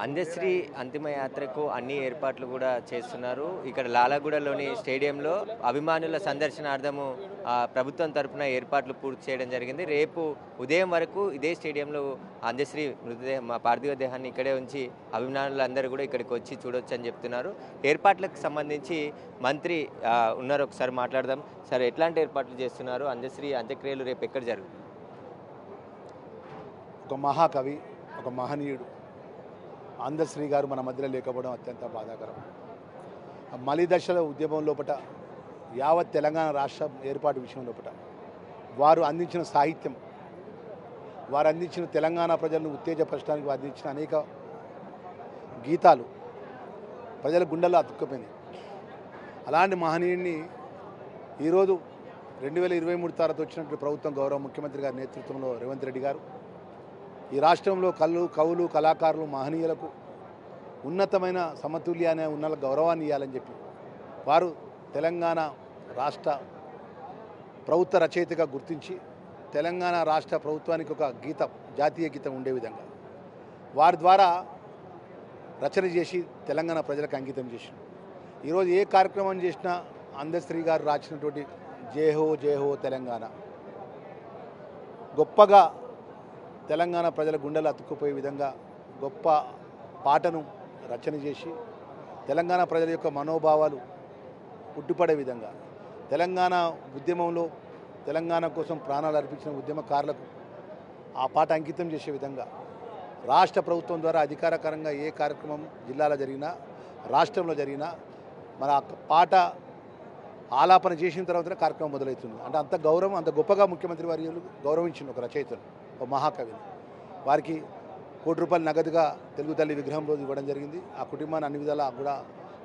అందశ్రీ అంతిమయాత్రకు అన్ని ఏర్పాట్లు కూడా చేస్తున్నారు. ఇక్కడ లాలగూడలోని స్టేడియంలో అభిమానుల సందర్శనార్థము ప్రభుత్వం తరపున ఏర్పాట్లు పూర్తి చేయడం జరిగింది. రేపు ఉదయం వరకు ఇదే స్టేడియంలో అందశ్రీ మృతదేహం పార్థివ దేహాన్ని ఇక్కడే ఉంచి అభిమానులందరూ కూడా ఇక్కడికి వచ్చి చూడొచ్చు అని చెప్తున్నారు. ఏర్పాట్లకు సంబంధించి మంత్రి ఉన్నారు, ఒకసారి మాట్లాడదాం. సార్, ఎట్లాంటి ఏర్పాట్లు చేస్తున్నారు? అందశ్రీ అంత్యక్రియలు రేపు ఎక్కడ జరుగుతుంది? ఒక మహాకవి, ఒక మహనీయుడు అందశ్రీ గారు మన మధ్యలో లేకపోవడం అత్యంత బాధాకరం. మలిదశల ఉద్యమం లోపట యావత్ తెలంగాణ రాష్ట్రం ఏర్పాటు విషయం లోపట వారు అందించిన సాహిత్యం, వారు అందించిన తెలంగాణ ప్రజలను ఉత్తేజపరచడానికి వారు అందించిన అనేక గీతాలు ప్రజల గుండెల్లో అతుక్కుపోయింది. అలాంటి మహనీయుడిని ఈరోజు 2023 తర్వాత వచ్చినటువంటి ప్రభుత్వం, గౌరవ ముఖ్యమంత్రి గారి నేతృత్వంలో రేవంత్ రెడ్డి గారు ఈ రాష్ట్రంలో కవులు, కళాకారులు, మహనీయులకు ఉన్నతమైన సమతుల్యాన్ని ఉన్న గౌరవాన్ని ఇవ్వాలని చెప్పి వారు తెలంగాణ రాష్ట్ర ప్రభుత్వ రచయితగా గుర్తించి తెలంగాణ రాష్ట్ర ప్రభుత్వానికి ఒక గీతం, జాతీయ గీతం ఉండే విధంగా వారి ద్వారా రచన చేసి తెలంగాణ ప్రజలకు అంకితం చేశారు. ఈరోజు ఏ కార్యక్రమం చేసినా అందశ్రీ గారు రాసినటువంటి జై హో జై హో తెలంగాణ గొప్పగా తెలంగాణ ప్రజల గుండెలు అతుక్కుపోయే విధంగా గొప్ప పాటను రచన చేసి తెలంగాణ ప్రజల యొక్క మనోభావాలు ఉట్టిపడే విధంగా తెలంగాణ ఉద్యమంలో తెలంగాణ కోసం ప్రాణాలు అర్పించిన ఉద్యమకారులకు ఆ పాట అంకితం చేసే విధంగా రాష్ట్ర ప్రభుత్వం ద్వారా అధికారకరంగా ఏ కార్యక్రమం జిల్లాలో జరిగినా, రాష్ట్రంలో జరిగినా మన పాట ఆలాపన చేసిన తర్వాతనే కార్యక్రమం మొదలవుతుంది. అంటే అంత గౌరవం, అంత గొప్పగా ముఖ్యమంత్రి వారు గౌరవించింది ఒక రచయితను, ఒక మహాకవిని. వారికి ₹1 కోటి నగదుగా తెలుగు తల్లి విగ్రహం రోజు ఇవ్వడం జరిగింది. ఆ కుటుంబాన్ని అన్ని విధాలా కూడా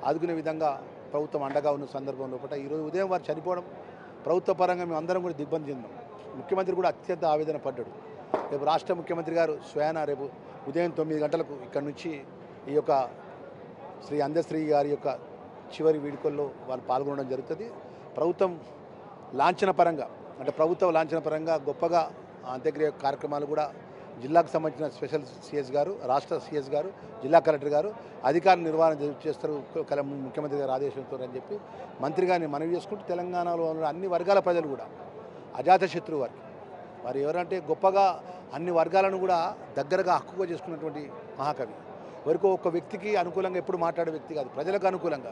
ఆదుకునే విధంగా ప్రభుత్వం అండగా ఉన్న సందర్భంలో పూట ఈరోజు ఉదయం వారు చనిపోవడం ప్రభుత్వ పరంగా మేము అందరం కూడా దిగ్బంధం చెందాం. ముఖ్యమంత్రి కూడా అత్యంత ఆవేదన పడ్డాడు. రేపు రాష్ట్ర ముఖ్యమంత్రి గారు స్వయాన రేపు ఉదయం 9 గంటలకు ఇక్కడి నుంచి ఈ యొక్క శ్రీ అందశ్రీ గారి యొక్క చివరి వేడుకల్లో వాళ్ళు పాల్గొనడం జరుగుతుంది. ప్రభుత్వం లాంఛన పరంగా, అంటే ప్రభుత్వ లాంఛన పరంగా గొప్పగా అంత్యక్రియ కార్యక్రమాలు కూడా జిల్లాకు సంబంధించిన స్పెషల్ సిఎస్ గారు, రాష్ట్ర సిఎస్ గారు, జిల్లా కలెక్టర్ గారు అధికారులు నిర్వహణ చేస్తారు ముఖ్యమంత్రి గారు ఆదేశంతో అని చెప్పి మంత్రి గారిని మనవి చేసుకుంటూ తెలంగాణలో ఉన్న అన్ని వర్గాల ప్రజలు కూడా అజాతశత్రువు వారు ఎవరంటే గొప్పగా అన్ని వర్గాలను కూడా దగ్గరగా హక్కుగా చేసుకున్నటువంటి మహాకవి. వరకు ఒక వ్యక్తికి అనుకూలంగా ఎప్పుడు మాట్లాడే వ్యక్తి కాదు, ప్రజలకు అనుకూలంగా,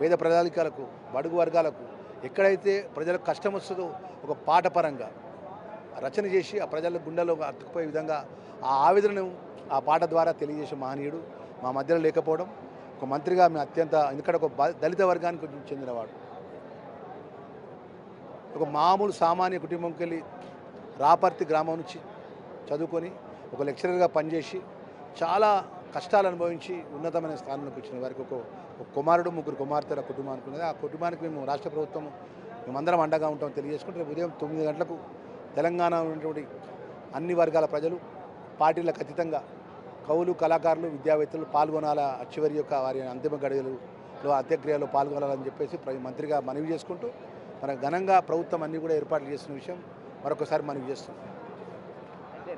పేద ప్రజాలికాలకు, బడుగు వర్గాలకు ఎక్కడైతే ప్రజలకు కష్టం వస్తుందో ఒక పాట పరంగా రచన చేసి ఆ ప్రజల గుండెలో అతుక్కుపోయే విధంగా ఆ ఆవేదనను ఆ పాట ద్వారా తెలియజేసే మహనీయుడు మా మధ్యలో లేకపోవడం ఒక మంత్రిగా మేము అత్యంత, ఎందుకంటే ఒక దళిత వర్గానికి చెందినవాడు, ఒక మామూలు సామాన్య కుటుంబంకి వెళ్ళి రాపర్తి గ్రామం నుంచి చదువుకొని ఒక లెక్చరర్గా పనిచేసి చాలా కష్టాలు అనుభవించి ఉన్నతమైన స్థానంలోకి వచ్చిన వారికి ఒక కుమారుడు, 3 కుమార్తెల కుటుంబానికి ఉన్నది. ఆ కుటుంబానికి మేము రాష్ట్ర ప్రభుత్వం మేమందరం అండగా ఉంటాం తెలియజేసుకుంటే రేపు ఉదయం 9 గంటలకు తెలంగాణలో ఉన్నటువంటి అన్ని వర్గాల ప్రజలు పార్టీలకు అతీతంగా కవులు, కళాకారులు, విద్యావేత్తలు పాల్గొనాల చివరి యొక్క వారి అంతిమ గడియలలో అంత్యక్రియలో పాల్గొనాలని చెప్పేసి మంత్రిగా మనవి చేసుకుంటూ మన ఘనంగా ప్రభుత్వం అన్నీ కూడా ఏర్పాట్లు చేస్తున్న విషయం మరొకసారి మనవి చేస్తున్నాం.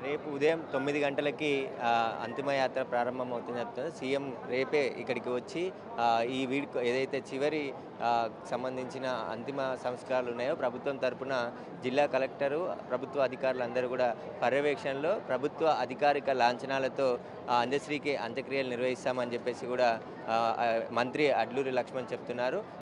రేపు ఉదయం 9 గంటలకి అంతిమయాత్ర ప్రారంభమవుతుందని చెప్తున్నారు. సీఎం రేపే ఇక్కడికి వచ్చి ఈ వీడికి ఏదైతే చివరి సంబంధించిన అంతిమ సంస్కారాలు ఉన్నాయో ప్రభుత్వం తరపున జిల్లా కలెక్టరు, ప్రభుత్వ అధికారులందరూ కూడా పర్యవేక్షణలో ప్రభుత్వ అధికారిక లాంఛనాలతో అందశ్రీకి అంత్యక్రియలు నిర్వహిస్తామని చెప్పేసి కూడా మంత్రి అడ్లూరి లక్ష్మణ్ చెప్తున్నారు.